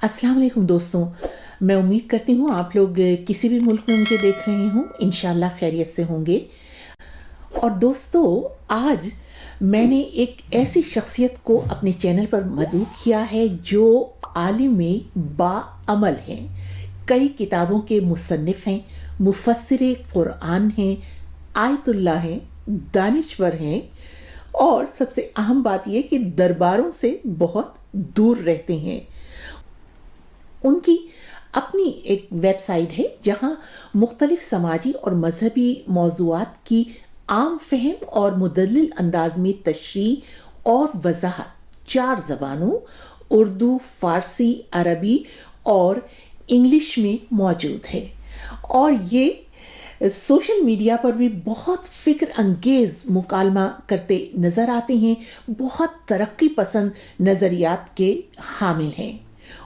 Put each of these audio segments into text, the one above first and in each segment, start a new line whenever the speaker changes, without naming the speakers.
अस्सलाम वालेकुम दोस्तों। मैं उम्मीद करती हूँ आप लोग किसी भी मुल्क में मुझे देख रहे हों, इंशाल्लाह खैरियत से होंगे। और दोस्तों, आज मैंने एक ऐसी शख्सियत को अपने चैनल पर मदऊ किया है जो आलिम बाअमल हैं, कई किताबों के मुसन्निफ हैं, मुफस्सिर कुरान हैं, आयतुल्लाह हैं, दानिश्वर हैं, और सबसे अहम बात यह कि दरबारों से बहुत दूर रहते हैं। उनकी अपनी एक वेबसाइट है जहां मुख्तलिफ समाजी और मजहबी मौज़ूआत की आम फहम और मुदल्लिल अंदाज में तशरीह और वजाहत 4 ज़बानों उर्दू, फ़ारसी, अरबी और इंग्लिश में मौजूद है। और ये सोशल मीडिया पर भी बहुत फ़िक्र अंगेज़ मुकालमा करते नज़र आते हैं, बहुत तरक्की पसंद नज़रियात के हामिल हैं।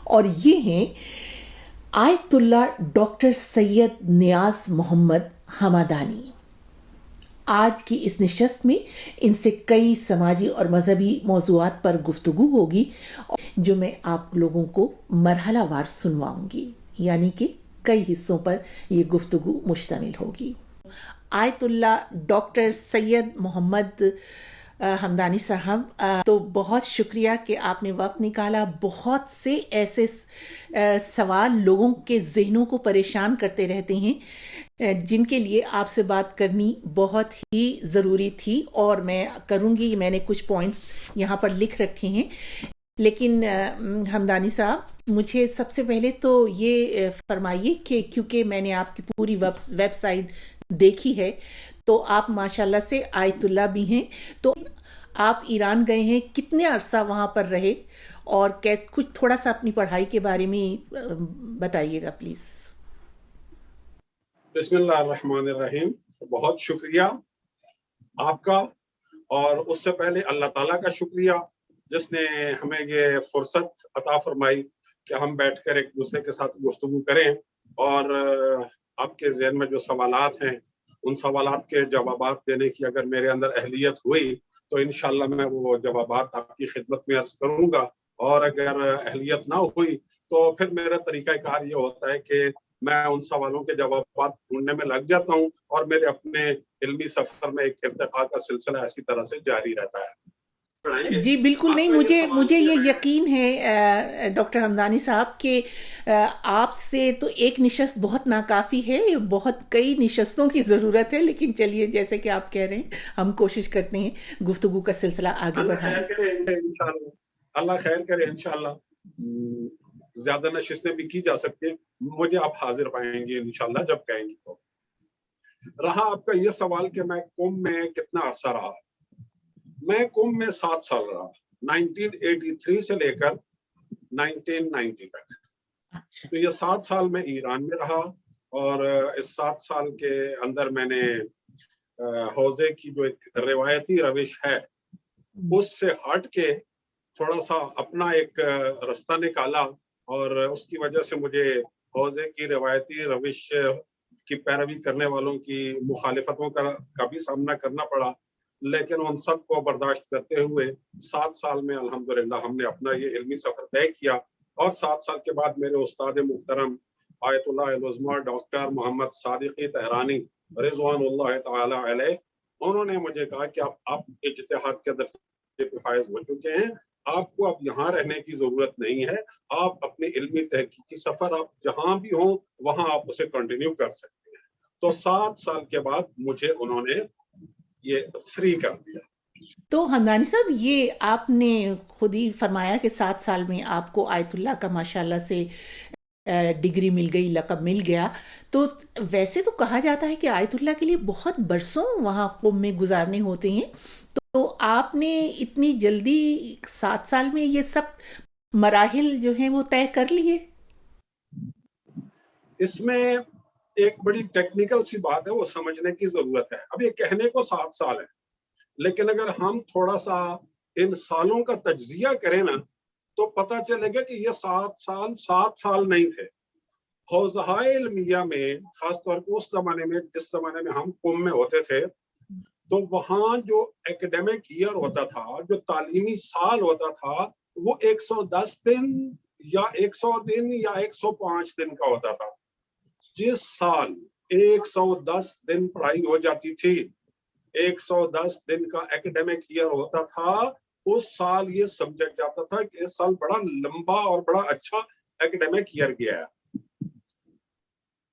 और ये हैं आयतुल्ला डॉक्टर सैयद नियाज मोहम्मद हमदानी। आज की इस नशस्त में इनसे कई समाजी और मजहबी मौज़ूआत पर गुफ्तगू होगी, जो मैं आप लोगों को मरहलावार सुनवाऊंगी, यानी कि कई हिस्सों पर यह गुफ्तगू मुश्तमिल होगी। आयतुल्ला डॉक्टर सैयद मोहम्मद हमदानी साहब, तो बहुत शुक्रिया कि आपने वक्त निकाला। बहुत से ऐसे सवाल लोगों के जहनों को परेशान करते रहते हैं जिनके लिए आपसे बात करनी बहुत ही ज़रूरी थी, और मैं करूँगी। मैंने कुछ पॉइंट्स यहाँ पर लिख रखे हैं। लेकिन हमदानी साहब, मुझे सबसे पहले तो ये फरमाइए कि क्योंकि मैंने आपकी पूरी वेबसाइट देखी है, तो आप माशाल्लाह से आयतुल्ला भी हैं। तो आप ईरान गए हैं, कितने अरसा वहाँ पर रहे, और कैसे कुछ थोड़ा सा अपनी पढ़ाई के बारे में बताइएगा प्लीज।
बिस्मिल्लाहिर्रहमानिर्रहीम। बहुत शुक्रिया आपका, और उससे पहले अल्लाह ताला का शुक्रिया जिसने हमें ये फुर्सत अता फरमाई कि हम बैठकर एक दूसरे के साथ गुफ्तगू करें, और आपके ज़हन में जो सवालात हैं उन सवालात के जवाबात देने की अगर मेरे अंदर अहलियत हुई तो इंशाल्लाह मैं वो जवाबात आपकी खिदमत में अर्ज करूंगा, और अगर अहलियत ना हुई तो फिर मेरा तरीक़ाकार ये होता है कि मैं उन सवालों के जवाबात ढूंढने में लग जाता हूँ, और मेरे अपने इल्मी सफर में एक इर्तिक़ा का सिलसिला इसी तरह से जारी रहता है।
जी बिल्कुल नहीं, मुझे ये यकीन है डॉक्टर हमदानी साहब कि आपसे तो एक निशस्त बहुत नाकाफ़ी है, बहुत कई निशस्तों की ज़रूरत है। लेकिन चलिए, जैसे कि आप कह रहे हैं, हम कोशिश करते हैं गुफ्तगू का सिलसिला आगे बढ़ाएं।
अल्लाह खैर करे इंशाल्लाह। ज्यादा नशिस्तें भी की जा सकती हैं, मुझे आप हाजिर पाएंगे इंशाल्लाह जब कहेंगे। तो रहा आपका ये सवाल कि मैं कुंभ में कितना अरसा रहा। मैं कुंभ में 7 साल रहा, 1983 से लेकर 1990 तक। तो ये 7 साल में ईरान में रहा, और इस 7 साल के अंदर मैंने हौजे की जो एक रिवायती रविश है उससे हट के थोड़ा सा अपना एक रास्ता निकाला, और उसकी वजह से मुझे हौजे की रिवायती रविश की पैरवी करने वालों की मुखालिफतों का भी सामना करना पड़ा। लेकिन उन सब को बर्दाश्त करते हुए 7 साल में अल्हम्दुलिल्लाह हमने अपना ये इल्मी सफर तय किया। और 7 साल के बाद मेरे उस्ताद मुहतरम आयतुल्लाह अल-उज़्मा डॉक्टर मोहम्मद सादिक़ी तहरानी रिज़वानुल्लाह तआला अलैह, उन्होंने मुझे कहा कि आप इज्तिहाद के दर्जे पे फायज हो चुके हैं, आपको अब यहाँ रहने की जरूरत नहीं है, आप अपने इल्मी तहकीकी सफर आप जहाँ भी हो वहाँ आप उसे कंटिन्यू कर सकते हैं। तो 7 साल के बाद मुझे उन्होंने ये फ्री कर दिया।
तो हमदानी साहब, ये आपने खुद ही फरमाया कि 7 साल में आपको आयतुल्ला का माशाल्लाह से डिग्री मिल गई, लक़ब मिल गया। तो वैसे तो कहा जाता है कि आयतुल्ला के लिए बहुत बरसों वहाँ कुंभ में गुजारने होते हैं, तो आपने इतनी जल्दी 7 साल में ये सब मराहिल जो हैं वो तय कर लिए?
इसमें एक बड़ी टेक्निकल सी बात है, वो समझने की जरूरत है। अब ये कहने को 7 साल है, लेकिन अगर हम थोड़ा सा इन सालों का तज्जिया करें ना तो पता चलेगा कि ये 7 साल नहीं थे। हौज़ाए इल्मिया में खासतौर पर उस जमाने में, जिस जमाने में हम कुंभ में होते थे, तो वहाँ जो एकेडमिक ईयर होता था, जो तालीमी साल होता था, वो 110 दिन یا 100 دن یا 105 دن کا ہوتا تھا. جس سال 110 دن پڑھائی ہو جاتی تھی, 110 دن کا ایکڈیمک ایئر ہوتا تھا, اس سال یہ سمجھا جاتا تھا کہ اس سال بڑا لمبا اور بڑا اچھا ایکڈیمک ایئر گیا ہے.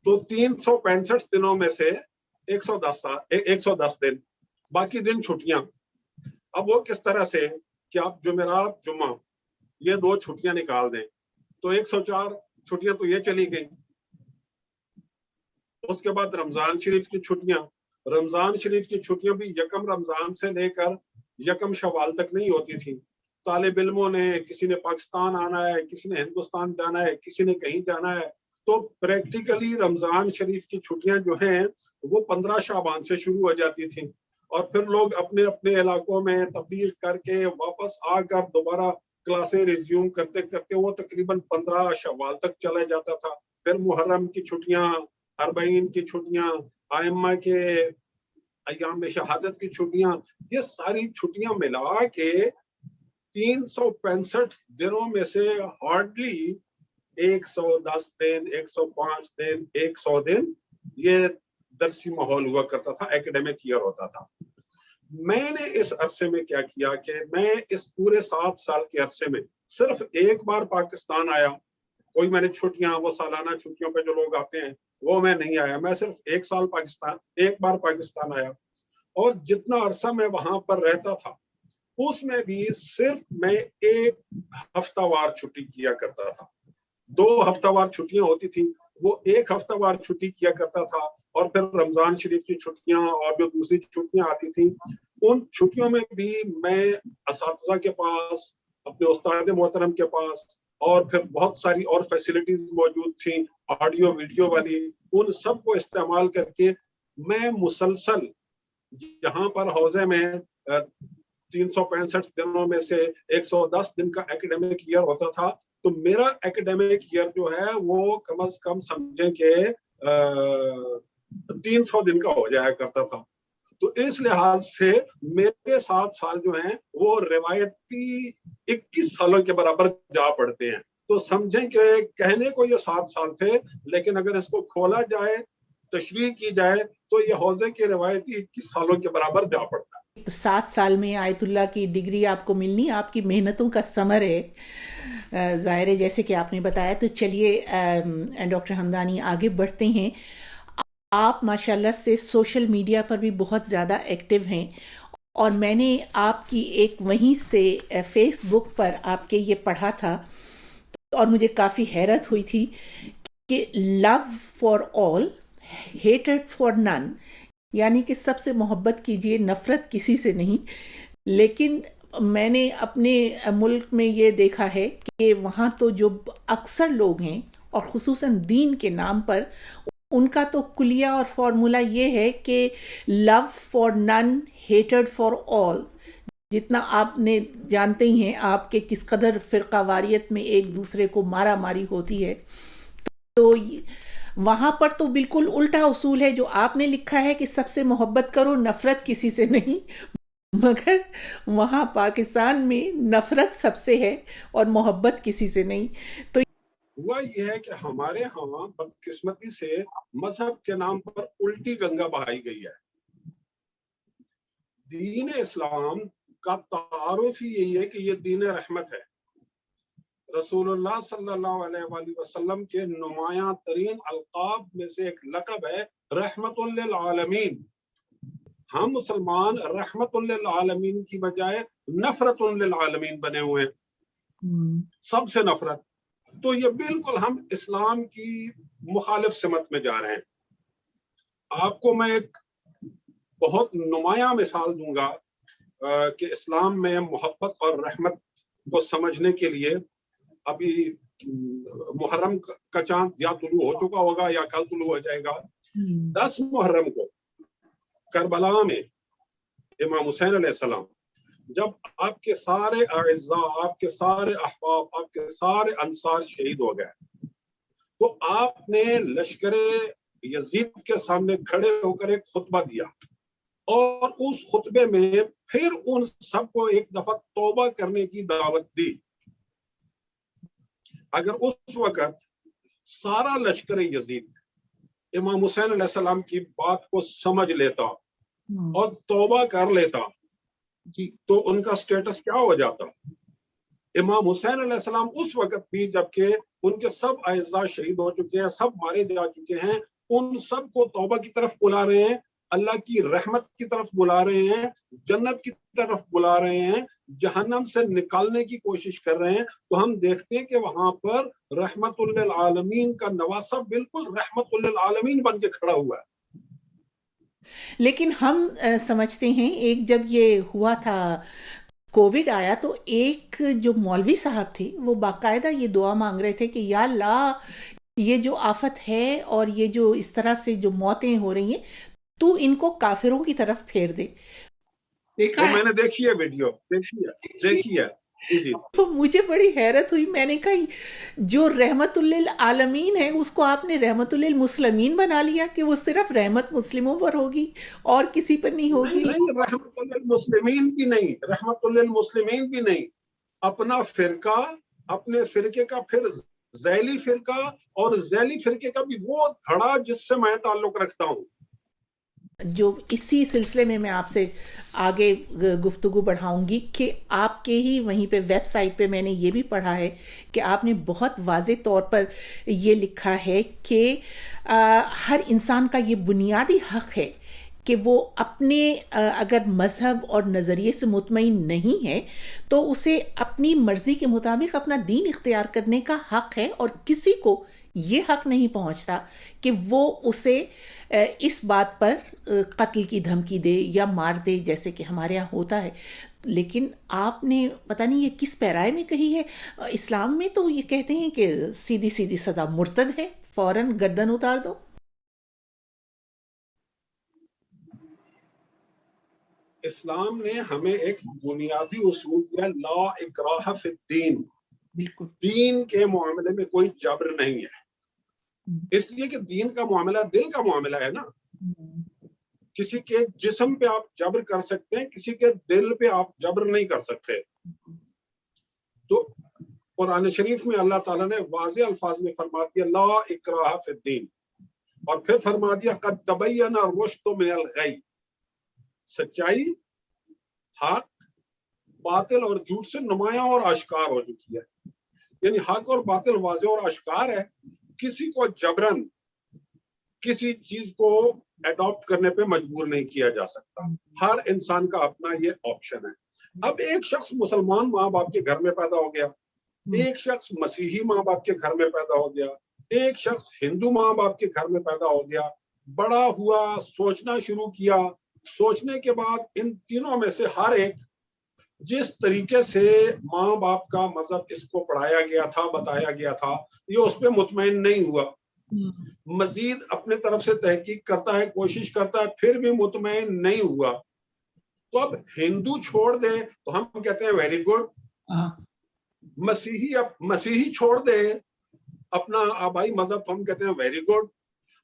تو 365 دنوں میں سے 110 دن, باقی دن چھٹیاں. اب وہ کس طرح سے کہ آپ جمعرات جمعہ یہ 2 چھٹیاں نکال دیں تو 104 چھٹیاں تو یہ چلی گئی. اس کے بعد رمضان شریف کی چھٹیاں, رمضان شریف کی چھٹیاں بھی یکم رمضان سے لے کر یکم شوال تک نہیں ہوتی تھی. طالب علموں نے, کسی نے پاکستان آنا ہے, کسی نے ہندوستان جانا ہے, کسی نے کہیں جانا ہے, تو پریکٹیکلی رمضان شریف کی چھٹیاں جو ہیں وہ 15 شعبان سے شروع ہو جاتی تھیں, اور پھر لوگ اپنے اپنے علاقوں میں تبلیغ کر کے واپس آ کر دوبارہ کلاسیں ریزیوم کرتے کرتے وہ تقریباً 15 شوال تک چلا جاتا تھا. پھر محرم کی چھٹیاں, اربعین کی چھٹیاں, ائمہ کے ایام شہادت کی چھٹیاں, یہ ساری چھٹیاں ملا کے 365 دنوں میں سے ہارڈلی 110 دن, 105 دن, 100 دن یہ درسی ماحول ہوا کرتا تھا, ایکڈیمک ایئر ہوتا تھا. میں نے اس عرصے میں کیا کیا کہ میں اس پورے 7 سال کے عرصے میں صرف ایک بار پاکستان آیا. کوئی میں نے چھٹیاں, وہ سالانہ چھٹیوں پہ جو لوگ آتے ہیں وہ میں نہیں آیا. میں صرف ایک بار پاکستان آیا, اور جتنا عرصہ میں وہاں پر رہتا تھا اس میں بھی صرف میں 1 ہفتہ وار چھٹی کیا کرتا تھا. 2 ہفتہ وار چھٹیاں ہوتی تھیں, وہ 1 ہفتہ وار چھٹی کیا کرتا تھا. اور پھر رمضان شریف کی چھٹیاں اور جو دوسری چھٹیاں آتی تھیں, ان چھٹیوں میں بھی میں اساتذہ کے پاس, اپنے استاد محترم کے پاس, اور پھر بہت ساری اور فیسلٹیز موجود تھیں آڈیو ویڈیو والی, ان سب کو استعمال کر کے میں مسلسل یہاں پر حوزے میں 365 دنوں میں سے 110 دن کا ایکڈیمک ایئر ہوتا تھا. تو میرا ایکڈیمک ایئر جو ہے وہ کم از کم سمجھیں کہ 300 دن کا ہو جایا کرتا تھا. تو اس لحاظ سے میرے 7 سال جو ہیں وہ روایتی 21 سالوں کے برابر جا پڑتے ہیں. تو سمجھیں کہ کہنے کو یہ 7 سال تھے, لیکن اگر اس کو کھولا جائے, تشریح کی جائے, تو یہ حوزے کے روایتی 21 سالوں کے برابر جا پڑتا ہے.
7 سال میں آیت اللہ کی ڈگری آپ کو ملنی آپ کی محنتوں کا ثمر ہے, ظاہر ہے جیسے کہ آپ نے بتایا. تو چلیے ڈاکٹر حمدانی آگے بڑھتے ہیں. آپ ماشاءاللہ سے سوشل میڈیا پر بھی بہت زیادہ ایکٹیو ہیں, اور میں نے آپ کی ایک وہیں سے فیس بک پر آپ کے یہ پڑھا تھا, اور مجھے کافی حیرت ہوئی تھی کہ love for all, hated for none, یعنی کہ سب سے محبت کیجیے, نفرت کسی سے نہیں. لیکن میں نے اپنے ملک میں یہ دیکھا ہے کہ وہاں تو جو اکثر لوگ ہیں, اور خصوصاً دین کے نام پر, ان کا تو کلیہ اور فارمولا یہ ہے کہ لو فار نن, ہیٹڈ فار آل. جتنا آپ نے جانتے ہی ہیں آپ کے کس قدر فرقہ واریت میں ایک دوسرے کو مارا ماری ہوتی ہے. تو وہاں پر تو بالکل الٹا اصول ہے جو آپ نے لکھا ہے کہ سب سے محبت کرو, نفرت کسی سے نہیں. مگر وہاں پاکستان میں نفرت سب سے ہے اور محبت کسی سے نہیں. تو
ہوا یہ ہے کہ ہمارے ہاں بدقسمتی سے مذہب کے نام پر الٹی گنگا بہائی گئی ہے. دین اسلام کا تعارف ہی یہی ہے کہ یہ دین رحمت ہے. رسول اللہ صلی اللہ علیہ وآلہ وسلم کے نمایاں ترین القاب میں سے ایک لقب ہے رحمت للعالمین. ہم مسلمان رحمت للعالمین کی بجائے نفرت للعالمین بنے ہوئے ہیں, سب سے نفرت. تو یہ بالکل ہم اسلام کی مخالف سمت میں جا رہے ہیں. آپ کو میں ایک بہت نمایاں مثال دوں گا کہ اسلام میں محبت اور رحمت کو سمجھنے کے لیے. ابھی محرم کا چاند یا طلوع ہو چکا ہوگا یا کل طلوع ہو جائے گا. 10 محرم کو کربلا میں امام حسین علیہ السلام جب آپ کے سارے اعزاء, آپ کے سارے احباب, آپ کے سارے انصار شہید ہو گئے, تو آپ نے لشکر یزید کے سامنے کھڑے ہو کر ایک خطبہ دیا, اور اس خطبے میں پھر ان سب کو ایک دفعہ توبہ کرنے کی دعوت دی. अगर उस वक्त सारा लश्कर यजीद इमाम हुसैन अलैहिस्सलाम की बात को समझ लेता और तौबा कर लेता
जी
तो उनका स्टेटस क्या हो जाता? इमाम हुसैन अलैहिस्सलाम उस वक्त भी, जबकि उनके सब अज़ा शहीद हो चुके हैं, सब मारे जा चुके हैं, उन सब को तौबा की तरफ बुला रहे हैं, अल्लाह की रहमत की तरफ बुला रहे हैं, जन्नत की तरफ बुला रहे हैं, जहन्नम से निकालने की कोशिश कर रहे हैं। तो हम देखते हैं कि वहां पर रहमतुल लिल आलमीन का नवासा बिल्कुल रहमतुल लिल आलमीन बन के खड़ा हुआ है।
लेकिन हम समझते हैं, एक जब ये हुआ था, कोविड आया, तो एक जो मौलवी साहब थे वो बाकायदा ये दुआ मांग रहे थे कि या अल्लाह, ये जो आफत है और ये जो इस तरह से जो मौतें हो रही हैं, तू इनको काफिरों की तरफ फेर दे। देखा
वो
है?
मैंने देखी है वीडियो, देखी है जी जी।
तो मुझे बड़ी हैरत हुई, मैंने कहा जो रहमतुल लिल आलमीन है उसको आपने रहमतुल लिल मुस्लिमीन बना लिया कि वो सिर्फ रहमत मुस्लिमों पर होगी और किसी पर नहीं होगी।
नहीं, रहमतुल लिल मुस्लिमीन भी नहीं, रहमतुल लिल मुस्लिमीन भी नहीं, अपना फिरका, अपने फिरके का फिर ज़ैली फिरका, और ज़ैली फिरके का भी वो धड़ा जिससे मैं ताल्लुक रखता हूँ।
जो इसी सिलसिले में मैं आपसे आगे गुफ्तगू बढ़ाऊंगी कि आपके ही वहीं पे वेबसाइट पे मैंने ये भी पढ़ा है कि आपने बहुत वाज़े तौर पर ये लिखा है कि हर इंसान का ये बुनियादी हक है कि वो अपने अगर मज़हब और नज़रिए से मुतमईन नहीं है तो उसे अपनी मर्ज़ी के मुताबिक अपना दीन इख्तियार करने का हक है, और किसी को ये हक नहीं पहुंचता कि वो उसे इस बात पर कत्ल की धमकी दे या मार दे, जैसे कि हमारे यहाँ होता है। लेकिन आपने पता नहीं ये किस पैराए में कही है, इस्लाम में तो ये कहते हैं कि सीधी सीधी सज़ा मुर्तद है, फौरन गर्दन उतार दो।
इस्लाम ने हमें एक बुनियादी उसूल दिया, ला इकराह फिद्दीन,
बिल्कुल
दीन के मामले में कोई जबर नहीं है, इसलिए कि दीन का मामला दिल का मामला है ना। किसी के जिस्म पे आप जबर कर सकते हैं, किसी के दिल पे आप जबर नहीं कर सकते। तो कुरान शरीफ में अल्लाह ताला ने वाज़े अल्फाज में फरमा दिया ला इकराह फिद्दीन, और फिर फरमा दिया कद तबय्यना रुश्द मिनल गय, सच्चाई, हक, बातिल और झूठ से नुमायां और आश्कार हो चुकी है। यानी हक और बातिल वाज़े और आश्कार है, किसी को जबरन किसी चीज को अडॉप्ट करने पे मजबूर नहीं किया जा सकता, हर इंसान का अपना ये ऑप्शन है। अब एक शख्स मुसलमान माँ बाप के घर में पैदा हो गया, एक शख्स मसीही माँ बाप के घर में पैदा हो गया, एक शख्स हिंदू माँ बाप के घर में पैदा हो गया, बड़ा हुआ, सोचना शुरू किया, सोचने के बाद इन तीनों में से हर एक जिस तरीके से माँ बाप का मजहब इसको पढ़ाया गया था, बताया गया था, ये उस पर मुतमईन नहीं हुआ, मजीद अपने तरफ से तहकीक करता है, कोशिश करता है, फिर भी मुतमईन नहीं हुआ। तो अब हिंदू छोड़ दे तो हम कहते हैं वेरी गुड, मसीही छोड़ दे अपना आबाई मजहब तो हम कहते हैं वेरी गुड,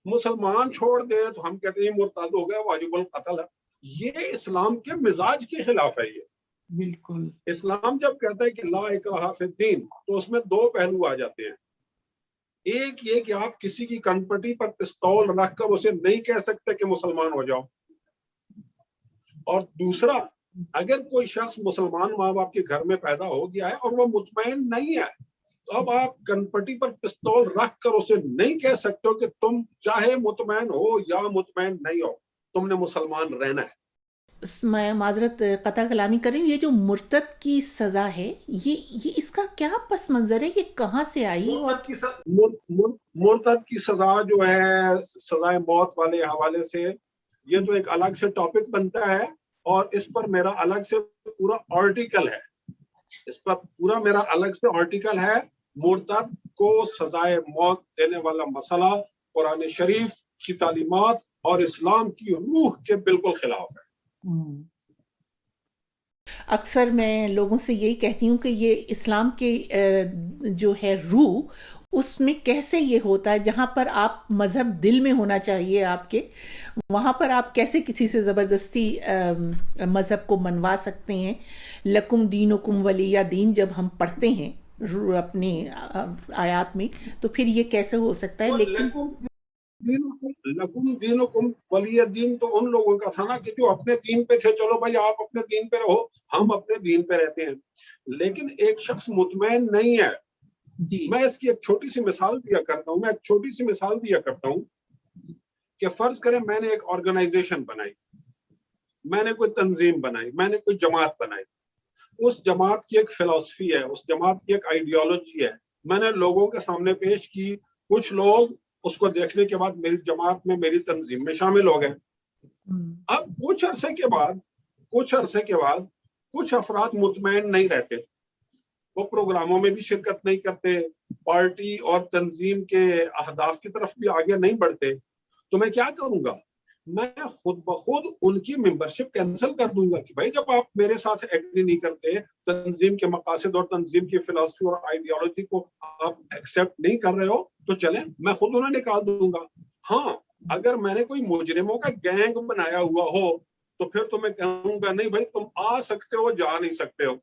मुसलमान छोड़ दे तो हम कहते हैं मुर्तद हो गया, वाजिबुल कत्ल है। ये इस्लाम के मिजाज के खिलाफ है। ये
बिल्कुल,
इस्लाम जब कहता है कि ला इकराह फिद्दीन तो उसमें दो पहलू आ जाते हैं। एक ये कि आप किसी की कनपटी पर पिस्तौल रखकर उसे नहीं कह सकते कि मुसलमान हो जाओ, और दूसरा, अगर कोई शख्स मुसलमान माँ बाप के घर में पैदा हो गया है और वो मुतमईन नहीं है तो अब आप कनपटी पर पिस्तौल रखकर उसे नहीं कह सकते हो कि तुम चाहे मुतमईन हो या मुतमईन नहीं हो, तुमने मुसलमान रहना है।
मैं माजरत कता कलामी कर रही हूँ, ये जो मुर्तद की सजा है, ये इसका क्या पस मंजर है, ये कहाँ से आई? और
मुर्तद की सजा जो है, सजाए मौत वाले हवाले से ये तो एक अलग से टॉपिक बनता है, और इस पर मेरा अलग से पूरा आर्टिकल है, इस पर पूरा मेरा अलग से आर्टिकल है। मुर्तद को सजाए मौत देने वाला मसला कुरान शरीफ की तालीमात और इस्लाम की रूह के बिल्कुल खिलाफ है।
अक्सर मैं लोगों से यही कहती हूँ कि ये इस्लाम के जो है रूह, उसमें कैसे ये होता है, जहाँ पर आप मजहब दिल में होना चाहिए आपके, वहाँ पर आप कैसे किसी से ज़बरदस्ती मजहब को मनवा सकते हैं। लकुम दीनुकुम वलिया दीन जब हम पढ़ते हैं اپنی آیات میں، تو پھر یہ کیسے ہو سکتا ہے؟ لیکن
لکم دینکم ولی دین تو ان لوگوں کا تھا نا کہ جو اپنے دین پہ تھے، چلو بھائی آپ اپنے دین پہ رہو، ہم اپنے دین پہ رہتے ہیں. لیکن ایک شخص مطمئن نہیں ہے.
جی
میں اس کی ایک چھوٹی سی مثال دیا کرتا ہوں کہ فرض کریں میں نے ایک آرگنائزیشن بنائی، میں نے کوئی تنظیم بنائی، میں نے کوئی جماعت بنائی. اس جماعت کی ایک فلسفی ہے، اس جماعت کی ایک آئیڈیالوجی ہے، میں نے لوگوں کے سامنے پیش کی. کچھ لوگ اس کو دیکھنے کے بعد میری جماعت میں، میری تنظیم میں شامل ہو گئے. اب کچھ عرصے کے بعد کچھ افراد مطمئن نہیں رہتے، وہ پروگراموں میں بھی شرکت نہیں کرتے، پارٹی اور تنظیم کے اہداف کی طرف بھی آگے نہیں بڑھتے. تو میں کیا کروں گا؟ میں خود بخود ان کی ممبرشپ کینسل کر دوں گا کہ بھائی جب آپ میرے ساتھ ایگری نہیں کرتے، تنظیم کے مقاصد اور تنظیم کی فلسفی اور آئیڈیالوجی کو آپ ایکسپٹ نہیں کر رہے ہو، تو چلیں میں خود انہیں نکال دوں گا. ہاں اگر میں نے کوئی مجرموں کا گینگ بنایا ہوا ہو تو پھر تو میں کہوں گا نہیں بھائی تم آ سکتے ہو، جا نہیں سکتے ہو.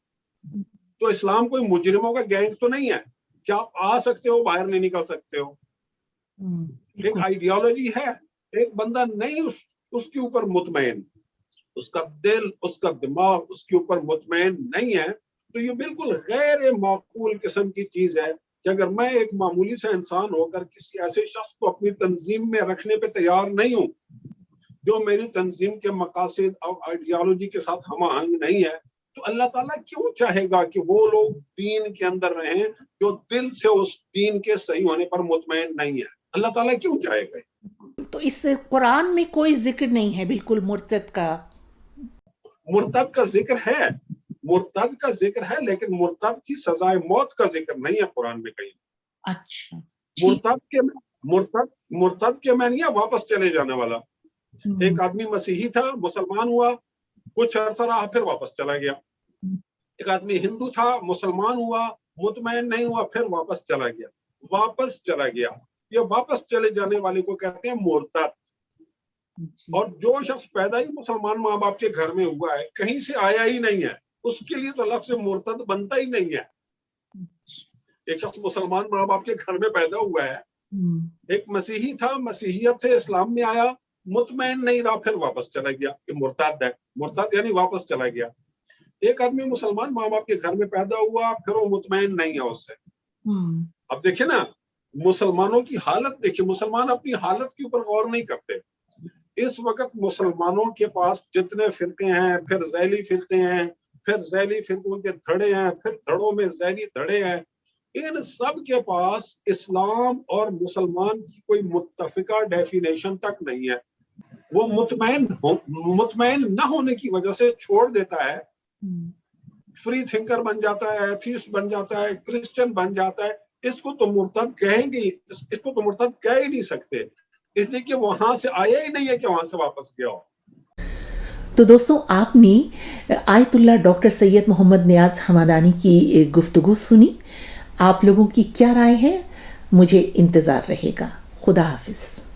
تو اسلام کوئی مجرموں کا گینگ تو نہیں ہے کہ آپ آ سکتے ہو باہر نہیں نکل سکتے ہو. ایک آئیڈیالوجی ہے، ایک بندہ نہیں اس کے اوپر مطمئن، اس کا دل، اس کا دماغ اس کے اوپر مطمئن نہیں ہے، تو یہ بالکل غیر معقول قسم کی چیز ہے کہ اگر میں ایک معمولی سا انسان ہو کر کسی ایسے شخص کو اپنی تنظیم میں رکھنے پہ تیار نہیں ہوں جو میری تنظیم کے مقاصد اور آئیڈیالوجی کے ساتھ ہم آہنگ نہیں ہے، تو اللہ تعالیٰ کیوں چاہے گا کہ وہ لوگ دین کے اندر رہیں جو دل سے اس دین کے صحیح ہونے پر مطمئن نہیں ہے؟ اللہ تعالیٰ کیوں چاہے گا؟
تو اس قرآن میں کوئی ذکر نہیں ہے بالکل مرتد کا؟
مرتد کا ذکر ہے، لیکن مرتد کی سزائے موت کا ذکر نہیں ہے قرآن میں کہیں.
اچھا
مرتد کے میں نہیں ہے واپس چلے جانے والا. ایک آدمی مسیحی تھا، مسلمان ہوا، کچھ عرصہ رہا، پھر واپس چلا گیا. ایک آدمی ہندو تھا، مسلمان ہوا، مطمئن نہیں ہوا، پھر واپس چلا گیا. یہ واپس چلے جانے والے کو کہتے ہیں مرتد. اور جو شخص پیدا ہی مسلمان ماں باپ کے گھر میں ہوا ہے، کہیں سے آیا ہی نہیں ہے، اس کے لیے تو لفظ مرتد بنتا ہی نہیں ہے. ایک شخص مسلمان ماں باپ کے گھر میں پیدا ہوا ہے، ایک مسیحی تھا، مسیحیت سے اسلام میں آیا، مطمئن نہیں رہا، پھر واپس چلا گیا، یہ مرتد ہے. مرتد یعنی واپس چلا گیا. ایک آدمی مسلمان ماں باپ کے گھر میں پیدا ہوا، پھر وہ مطمئن نہیں ہے اس سے. اب دیکھیں نا مسلمانوں کی حالت، دیکھیں مسلمان اپنی حالت کے اوپر غور نہیں کرتے. اس وقت مسلمانوں کے پاس جتنے فرقے ہیں، پھر ذیلی فرقے ہیں، پھر ذیلی فرقوں کے دھڑے ہیں، پھر دھڑوں میں ذیلی دھڑے ہیں، ان سب کے پاس اسلام اور مسلمان کی کوئی متفقہ ڈیفینیشن تک نہیں ہے. وہ مطمئن نہ ہونے کی وجہ سے چھوڑ دیتا ہے، فری تھنکر بن جاتا ہے، ایتھیسٹ بن جاتا ہے، کرسچن بن جاتا ہے. اس کو تو مرتد کہیں گے، اس کو تو مرتد کہہ ہی نہیں سکتے، اس لیے کہ وہاں سے آیا ہی نہیں ہے کہ وہاں سے واپس گیا ہو.
تو دوستوں، آپ نے آیت اللہ ڈاکٹر سید محمد نیاز حمدانی کی گفتگو سنی. آپ لوگوں کی کیا رائے ہے؟ مجھے انتظار رہے گا. خدا حافظ.